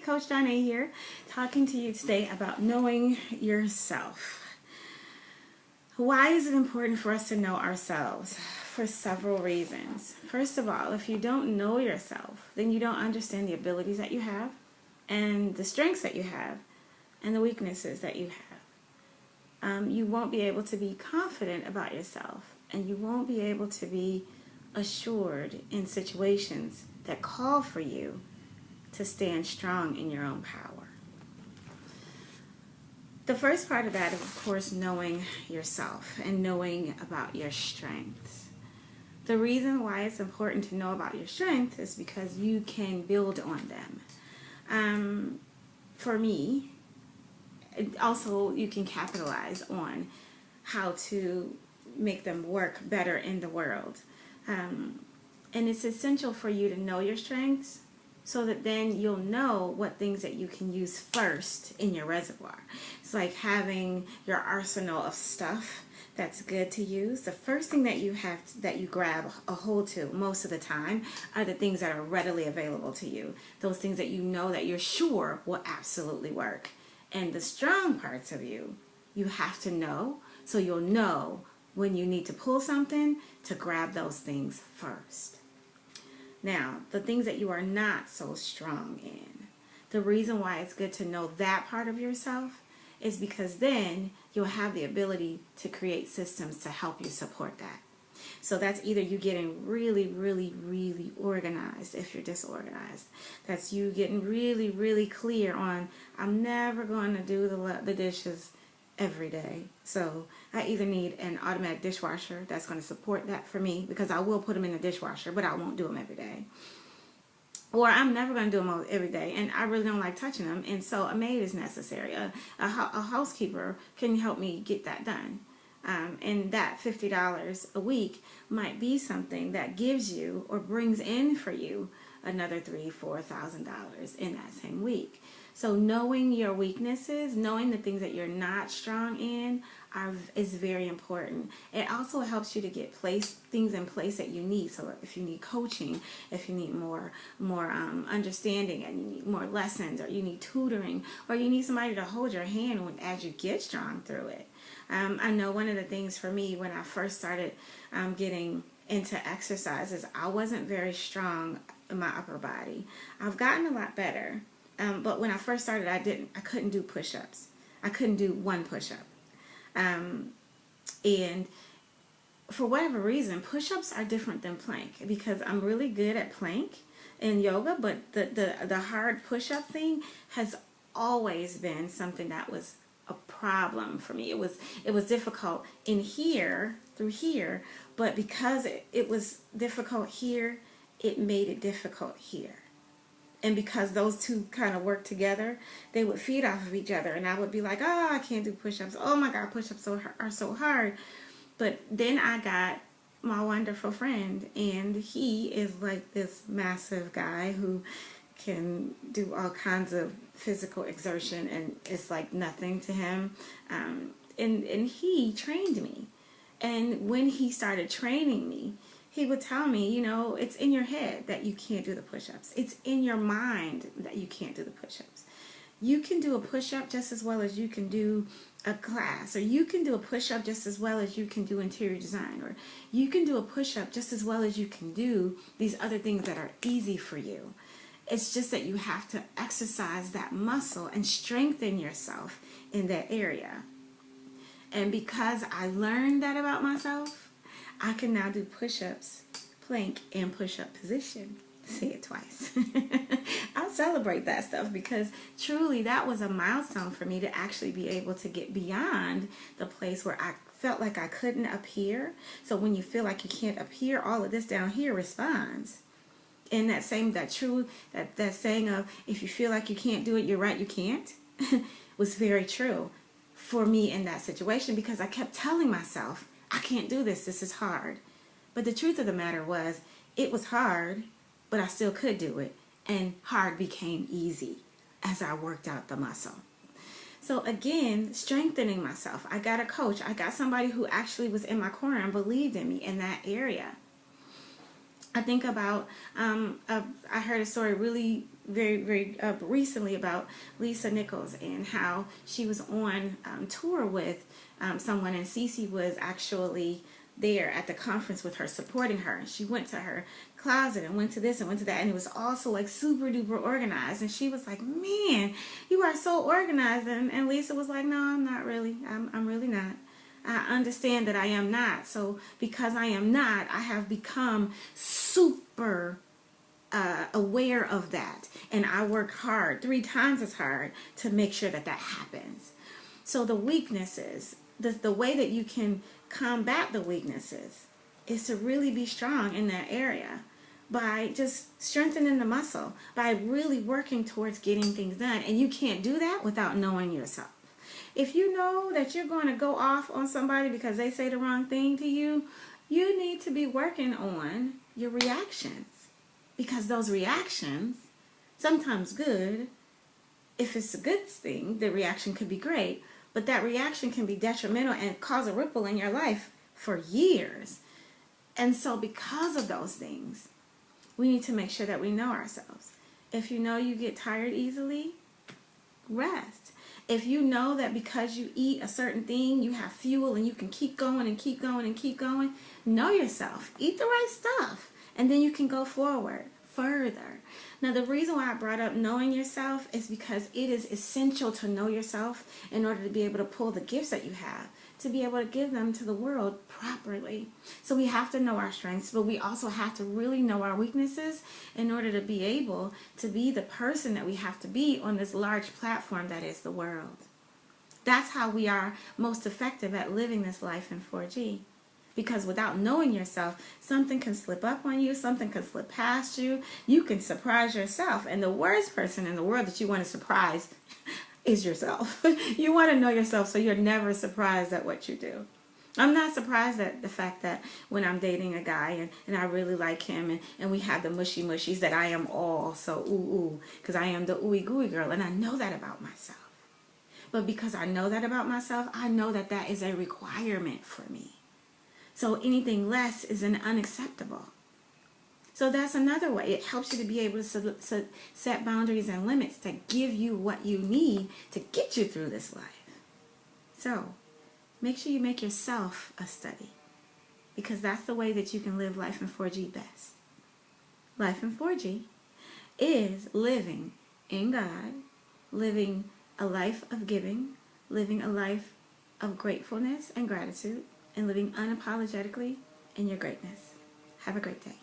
Coach Donna here, talking to you today about knowing yourself. Why is it important for us to know ourselves? For several reasons. First of all, if you don't know yourself, then you don't understand the abilities that you have, and the strengths that you have, and the weaknesses that you have. You won't be able to be confident about yourself, and you won't be able to be assured in situations that call for you to stand strong in your own power. The first part of that is, of course, knowing yourself and knowing about your strengths. The reason why it's important to know about your strengths is because you can build on them. For me, also you can capitalize on how to make them work better in the world. And it's essential for you to know your strengths so that then you'll know what things that you can use first in your reservoir. It's like having your arsenal of stuff that's good to use. The first thing that you have that you grab a hold to most of the time are the things that are readily available to you. Those things that you know that you're sure will absolutely work. And the strong parts of you, you have to know, so you'll know when you need to pull something to grab those things first. Now, the things that you are not so strong in, the reason why it's good to know that part of yourself is because then you'll have the ability to create systems to help you support that. So that's either you getting really, really, really organized if you're disorganized. That's you getting really, really clear on, I'm never going to do the dishes every day. So I either need an automatic dishwasher that's going to support that for me, because I will put them in the dishwasher, but I won't do them every day. Or I'm never going to do them every day, and I really don't like touching them, and so a maid is necessary. A housekeeper can help me get that done. And that $50 a week might be something that gives you or brings in for you another $3,000-$4,000 in that same week. So knowing your weaknesses, knowing the things that you're not strong in is very important. It also helps you to get things in place that you need. So if you need coaching, if you need more understanding, and you need more lessons, or you need tutoring, or you need somebody to hold your hand as you get strong through it. I know one of the things for me when I first started getting into exercises, I wasn't very strong in my upper body. I've gotten a lot better. But when I first started, I couldn't do push-ups. I couldn't do one push-up. And for whatever reason, push-ups are different than plank, because I'm really good at plank in yoga, but the hard push-up thing has always been something that was a problem for me. It was difficult in here, through here, but because it was difficult here, it made it difficult here. And because those two kind of work together, they would feed off of each other. And I would be like, oh, I can't do push-ups. Oh my God, push-ups are so hard. But then I got my wonderful friend, and he is like this massive guy who can do all kinds of physical exertion, and it's like nothing to him. And he trained me. And when he started training me, he would tell me, you know, it's in your head that you can't do the push-ups. It's in your mind that you can't do the push-ups. You can do a push-up just as well as you can do a class, or you can do a push-up just as well as you can do interior design, or you can do a push-up just as well as you can do these other things that are easy for you. It's just that you have to exercise that muscle and strengthen yourself in that area. And because I learned that about myself, I can now do push-ups, plank, and push-up position. Say it twice. I'll celebrate that stuff, because truly that was a milestone for me to actually be able to get beyond the place where I felt like I couldn't up here. So when you feel like you can't up here, all of this down here responds. And that saying of, if you feel like you can't do it, you're right, you can't, was very true for me in that situation, because I kept telling myself, I can't do this, this is hard. But the truth of the matter was, it was hard, but I still could do it. And hard became easy as I worked out the muscle. So again, strengthening myself. I got a coach. I got somebody who actually was in my corner and believed in me in that area. I think about, I heard a story really very recently about Lisa Nichols and how she was on tour with someone, and Cece was actually there at the conference with her, supporting her. And she went to her closet and went to this and went to that, and it was also like super duper organized. And she was like, "Man, you are so organized." And Lisa was like, "No, I'm not really. I'm really not. I understand that I am not. So because I am not, I have become super aware of that. And I work hard, 3 times as hard, to make sure that that happens." So the weaknesses, the way that you can combat the weaknesses is to really be strong in that area by just strengthening the muscle, by really working towards getting things done. And you can't do that without knowing yourself. If you know that you're going to go off on somebody because they say the wrong thing to you, you need to be working on your reactions. Because those reactions, sometimes good, if it's a good thing, the reaction could be great, but that reaction can be detrimental and cause a ripple in your life for years. And so because of those things, we need to make sure that we know ourselves. If you know you get tired easily, rest. If you know that because you eat a certain thing, you have fuel and you can keep going and keep going and keep going, know yourself. Eat the right stuff. And then you can go forward further. Now, the reason why I brought up knowing yourself is because it is essential to know yourself in order to be able to pull the gifts that you have, to be able to give them to the world properly. So we have to know our strengths, but we also have to really know our weaknesses in order to be able to be the person that we have to be on this large platform that is the world. That's how we are most effective at living this life in 4G. Because without knowing yourself, something can slip up on you, something can slip past you, you can surprise yourself. And the worst person in the world that you want to surprise is yourself. You want to know yourself so you're never surprised at what you do. I'm not surprised at the fact that when I'm dating a guy and I really like him and we have the mushies that I am all so ooh, because I am the ooey gooey girl, and I know that about myself. But because I know that about myself, I know that that is a requirement for me. So anything less is unacceptable. So that's another way. It helps you to be able to set boundaries and limits to give you what you need to get you through this life. So make sure you make yourself a study, because that's the way that you can live life in 4G best. Life in 4G is living in God, living a life of giving, living a life of gratefulness and gratitude, and living unapologetically in your greatness. Have a great day.